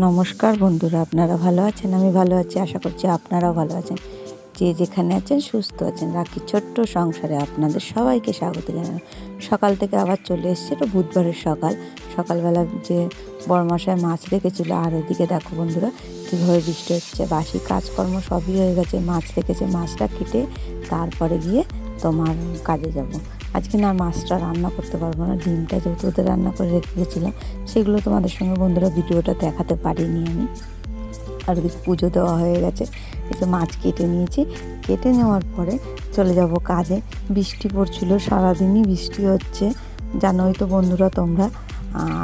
নমস্কার বন্ধুরা, আপনারা ভালো আছেন? আমি ভালো আছি, আশা করছি আপনারাও ভালো আছেন। যে যেখানে আছেন সুস্থ আছেন। রাখির ছোট্ট সংসারে আপনাদের সবাইকে স্বাগত জানাই। সকাল থেকে আবার চলে এসেছে, এটা বুধবারের সকালবেলা যে বড়মশাই মাছ রেখেছিল, আর ওদিকে দেখো বন্ধুরা কীভাবে বৃষ্টি হচ্ছে। বাসি কাজকর্ম সবই হয়ে গেছে, মাছ রেখেছে, মাছটা কেটে তারপরে গিয়ে তোমার কাজে যাব। আজকে না মাছটা রান্না করতে পারবো না, ডিমটা যেহেতু ওদের রান্না করে রেখে গেছিলাম, সেগুলো তোমাদের সঙ্গে বন্ধুরা ভিডিওটা দেখাতে পারিনি আমি। আর ওদিকে পুজো দেওয়া হয়ে গেছে, এসে মাছ কেটে নিয়েছি। কেটে নেওয়ার পরে চলে যাব কাজে। বৃষ্টি পড়ছিল, সারাদিনই বৃষ্টি হচ্ছে, জানোই তো বন্ধুরা তোমরা।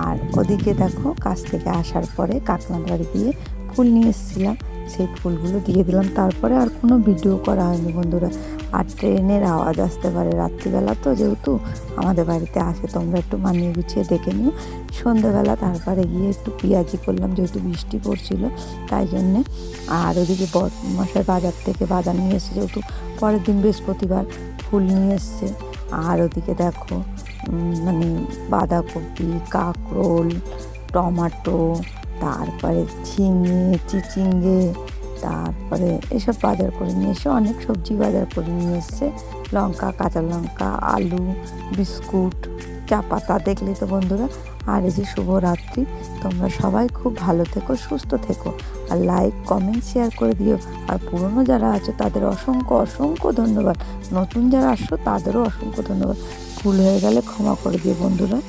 আর ওদিকে দেখো কাজ থেকে আসার পরে কাকিমার বাড়ি দিয়ে ফুল নিয়ে এসেছিলাম, সেই ফুলগুলো দিয়ে দিলাম। তারপরে আর কোনো ভিডিও করা হয়নি বন্ধুরা। আর ট্রেনের আওয়াজ আসতে পারে রাত্রিবেলা, তো যেহেতু আমাদের বাড়িতে আসে, তোমরা একটু মানিয়ে গুছিয়ে ডেকে নিও। সন্ধ্যেবেলা তারপরে গিয়ে একটু পেঁয়াজি করলাম, যেহেতু বৃষ্টি পড়ছিল তাই জন্যে। আর ওদিকে মশাই বাজার থেকে বাজার নিয়ে এসে, যেহেতু পরের দিন বৃহস্পতিবার, ফুল নিয়ে এসছে। আর ওদিকে দেখো মানে বাঁধাকপি, কাঁকরোল, টমাটো, তারপরে ঝিঙে, চিচিঙ্গে, তারপরে এসব বাজার করে নিয়ে এসে, অনেক সবজি বাজার করে নিয়ে এসছে। লঙ্কা, কাঁচা লঙ্কা, আলু, বিস্কুট, চা পাতা, দেখলে তো বন্ধুরা। আর এই যে শুভরাত্রি, তোমরা সবাই খুব ভালো থেকো, সুস্থ থেকো, আর লাইক, কমেন্ট, শেয়ার করে দিও। আর পুরনো যারা আছে তাদের অসংখ্য অসংখ্য ধন্যবাদ, নতুন যারা আসছো তাদেরও অসংখ্য ধন্যবাদ। ভুল হয়ে গেলে ক্ষমা করে দিও বন্ধুরা।